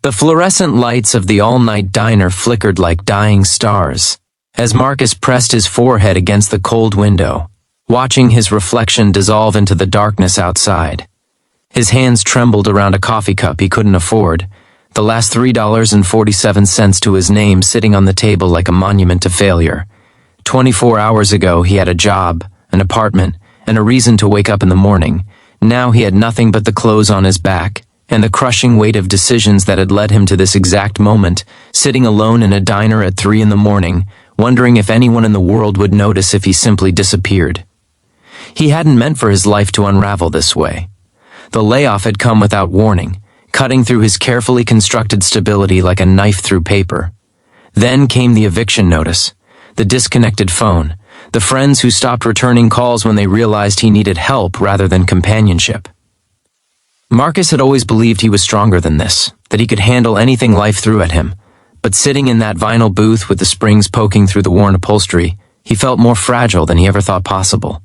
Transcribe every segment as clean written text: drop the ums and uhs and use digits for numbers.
The fluorescent lights of the all-night diner flickered like dying stars, as Marcus pressed his forehead against the cold window, watching his reflection dissolve into the darkness outside. His hands trembled around a coffee cup he couldn't afford, the last $3.47 to his name sitting on the table like a monument to failure. 24 hours ago he had a job, an apartment, and a reason to wake up in the morning. Now he had nothing but the clothes on his back, and the crushing weight of decisions that had led him to this exact moment, sitting alone in a diner at 3 in the morning, wondering if anyone in the world would notice if he simply disappeared. He hadn't meant for his life to unravel this way. The layoff had come without warning, cutting through his carefully constructed stability like a knife through paper. Then came the eviction notice, the disconnected phone, the friends who stopped returning calls when they realized he needed help rather than companionship. Marcus had always believed he was stronger than this, that he could handle anything life threw at him, but sitting in that vinyl booth with the springs poking through the worn upholstery, he felt more fragile than he ever thought possible.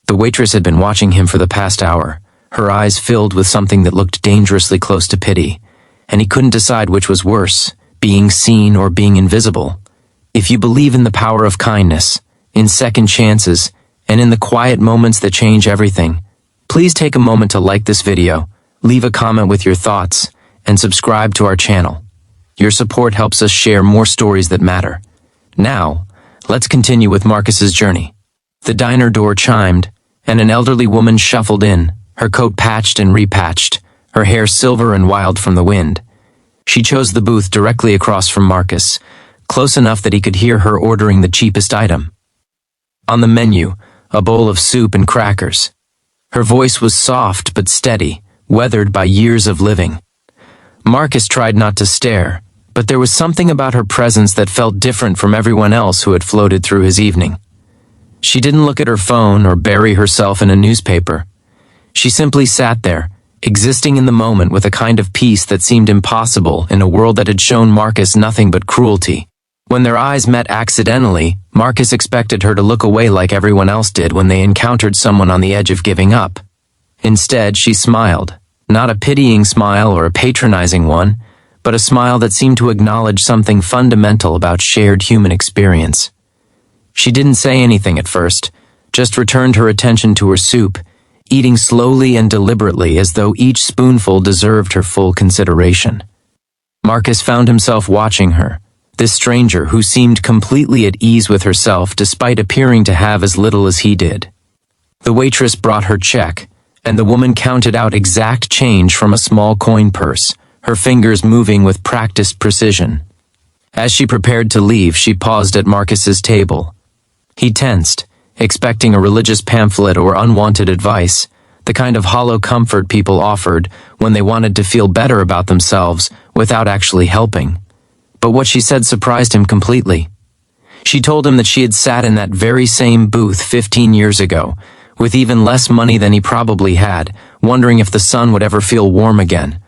The waitress had been watching him for the past hour, her eyes filled with something that looked dangerously close to pity, and he couldn't decide which was worse, being seen or being invisible. If you believe in the power of kindness, in second chances, and in the quiet moments that change everything, please take a moment to like this video, leave a comment with your thoughts, and subscribe to our channel. Your support helps us share more stories that matter. Now, let's continue with Marcus's journey. The diner door chimed, and an elderly woman shuffled in, her coat patched and repatched, her hair silver and wild from the wind. She chose the booth directly across from Marcus, close enough that he could hear her ordering the cheapest item. On the menu, a bowl of soup and crackers. Her voice was soft but steady, weathered by years of living. Marcus tried not to stare, but there was something about her presence that felt different from everyone else who had floated through his evening. She didn't look at her phone or bury herself in a newspaper. She simply sat there, existing in the moment with a kind of peace that seemed impossible in a world that had shown Marcus nothing but cruelty. When their eyes met accidentally, Marcus expected her to look away like everyone else did when they encountered someone on the edge of giving up. Instead, she smiled, not a pitying smile or a patronizing one, but a smile that seemed to acknowledge something fundamental about shared human experience. She didn't say anything at first, just returned her attention to her soup, eating slowly and deliberately as though each spoonful deserved her full consideration. Marcus found himself watching her, this stranger who seemed completely at ease with herself despite appearing to have as little as he did. The waitress brought her check, and the woman counted out exact change from a small coin purse, her fingers moving with practiced precision. As she prepared to leave, she paused at Marcus's table. He tensed, expecting a religious pamphlet or unwanted advice, the kind of hollow comfort people offered when they wanted to feel better about themselves without actually helping. But what she said surprised him completely. She told him that she had sat in that very same booth 15 years ago, with even less money than he probably had, wondering if the sun would ever feel warm again.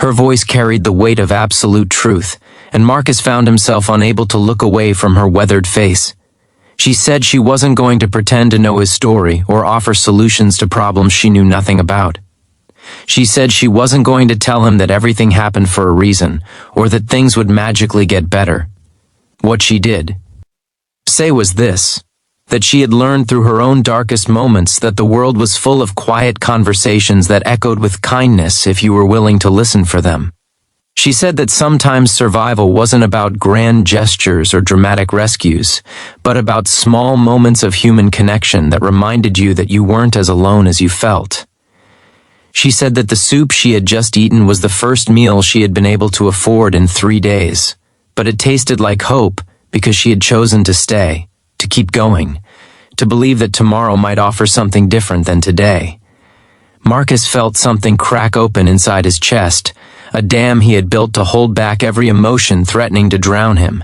Her voice carried the weight of absolute truth, and Marcus found himself unable to look away from her weathered face. She said she wasn't going to pretend to know his story or offer solutions to problems she knew nothing about. She said she wasn't going to tell him that everything happened for a reason, or that things would magically get better. What she did say was this: that she had learned through her own darkest moments that the world was full of quiet conversations that echoed with kindness if you were willing to listen for them. She said that sometimes survival wasn't about grand gestures or dramatic rescues, but about small moments of human connection that reminded you that you weren't as alone as you felt. She said that the soup she had just eaten was the first meal she had been able to afford in 3 days, but it tasted like hope because she had chosen to stay, to keep going, to believe that tomorrow might offer something different than today. Marcus felt something crack open inside his chest, a dam he had built to hold back every emotion threatening to drown him.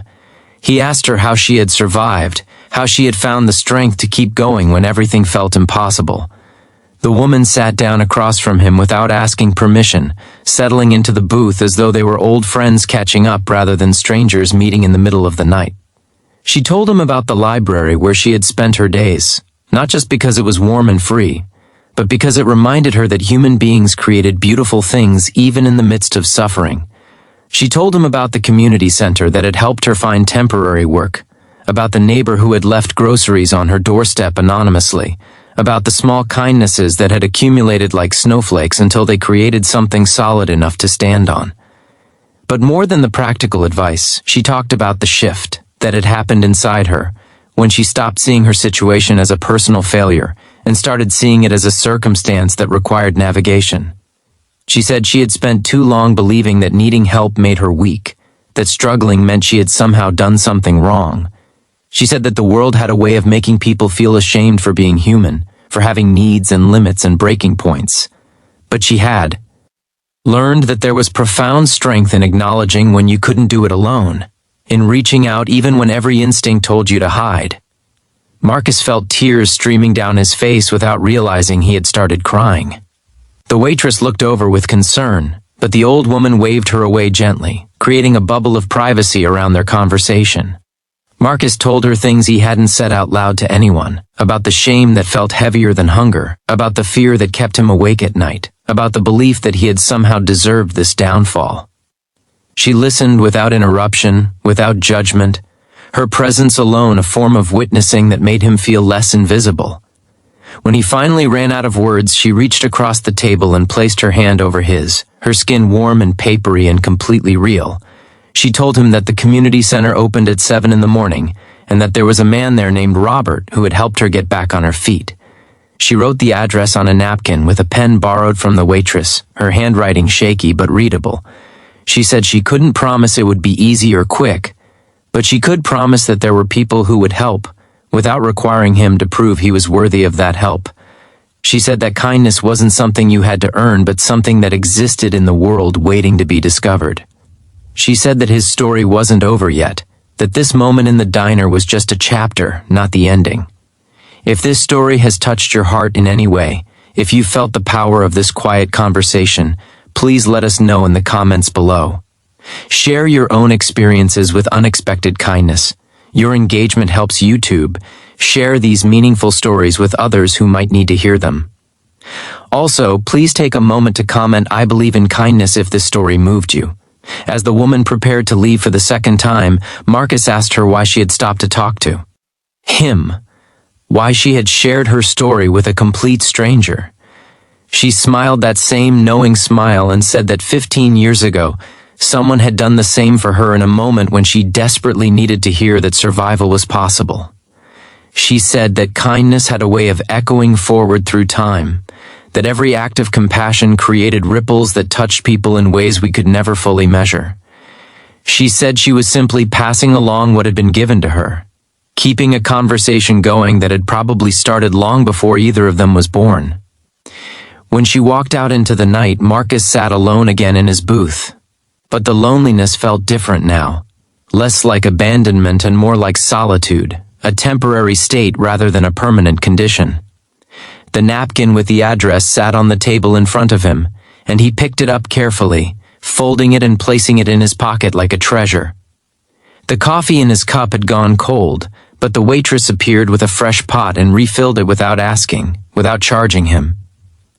He asked her how she had survived, how she had found the strength to keep going when everything felt impossible. The woman sat down across from him without asking permission, settling into the booth as though they were old friends catching up rather than strangers meeting in the middle of the night. She told him about the library where she had spent her days, not just because it was warm and free, but because it reminded her that human beings created beautiful things even in the midst of suffering. She told him about the community center that had helped her find temporary work, about the neighbor who had left groceries on her doorstep anonymously, about the small kindnesses that had accumulated like snowflakes until they created something solid enough to stand on. But more than the practical advice, she talked about the shift that had happened inside her when she stopped seeing her situation as a personal failure and started seeing it as a circumstance that required navigation. She said she had spent too long believing that needing help made her weak, that struggling meant she had somehow done something wrong. She said that the world had a way of making people feel ashamed for being human, for having needs and limits and breaking points. But she had learned that there was profound strength in acknowledging when you couldn't do it alone, in reaching out even when every instinct told you to hide. Marcus felt tears streaming down his face without realizing he had started crying. The waitress looked over with concern, but the old woman waved her away gently, creating a bubble of privacy around their conversation. Marcus told her things he hadn't said out loud to anyone, about the shame that felt heavier than hunger, about the fear that kept him awake at night, about the belief that he had somehow deserved this downfall. She listened without interruption, without judgment, her presence alone a form of witnessing that made him feel less invisible. When he finally ran out of words, she reached across the table and placed her hand over his, her skin warm and papery and completely real. She told him that the community center opened at 7 in the morning and that there was a man there named Robert who had helped her get back on her feet. She wrote the address on a napkin with a pen borrowed from the waitress, her handwriting shaky but readable. She said she couldn't promise it would be easy or quick, but she could promise that there were people who would help, without requiring him to prove he was worthy of that help. She said that kindness wasn't something you had to earn, but something that existed in the world waiting to be discovered. She said that his story wasn't over yet, that this moment in the diner was just a chapter, not the ending. If this story has touched your heart in any way, if you felt the power of this quiet conversation, please let us know in the comments below. Share your own experiences with unexpected kindness. Your engagement helps YouTube share these meaningful stories with others who might need to hear them. Also, please take a moment to comment "I believe in kindness" if this story moved you. As the woman prepared to leave for the second time, Marcus asked her why she had stopped to talk to him, why she had shared her story with a complete stranger. She smiled that same knowing smile and said that 15 years ago, someone had done the same for her in a moment when she desperately needed to hear that survival was possible. She said that kindness had a way of echoing forward through time, that every act of compassion created ripples that touched people in ways we could never fully measure. She said she was simply passing along what had been given to her, keeping a conversation going that had probably started long before either of them was born. When she walked out into the night, Marcus sat alone again in his booth. But the loneliness felt different now, less like abandonment and more like solitude, a temporary state rather than a permanent condition. The napkin with the address sat on the table in front of him, and he picked it up carefully, folding it and placing it in his pocket like a treasure. The coffee in his cup had gone cold, but the waitress appeared with a fresh pot and refilled it without asking, without charging him.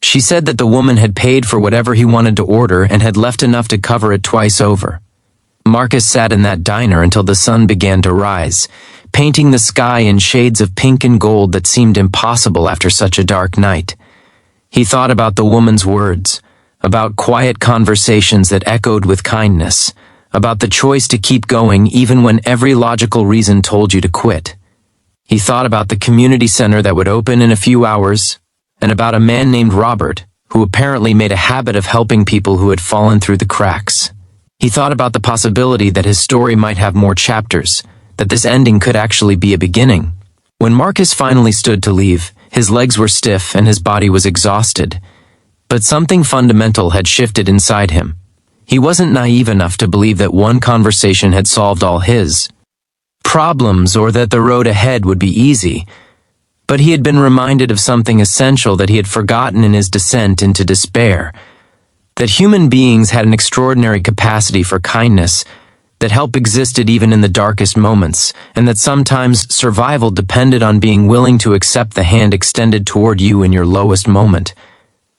She said that the woman had paid for whatever he wanted to order and had left enough to cover it twice over. Marcus sat in that diner until the sun began to rise, painting the sky in shades of pink and gold that seemed impossible after such a dark night. He thought about the woman's words, about quiet conversations that echoed with kindness, about the choice to keep going even when every logical reason told you to quit. He thought about the community center that would open in a few hours, and about a man named Robert, who apparently made a habit of helping people who had fallen through the cracks. He thought about the possibility that his story might have more chapters, that this ending could actually be a beginning. When Marcus finally stood to leave, his legs were stiff and his body was exhausted. But something fundamental had shifted inside him. He wasn't naive enough to believe that one conversation had solved all his problems or that the road ahead would be easy. But he had been reminded of something essential that he had forgotten in his descent into despair, that human beings had an extraordinary capacity for kindness, that help existed even in the darkest moments, and that sometimes survival depended on being willing to accept the hand extended toward you in your lowest moment.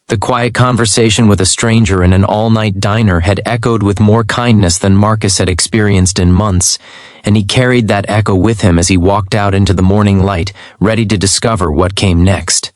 The quiet conversation with a stranger in an all-night diner had echoed with more kindness than Marcus had experienced in months, and he carried that echo with him as he walked out into the morning light, ready to discover what came next.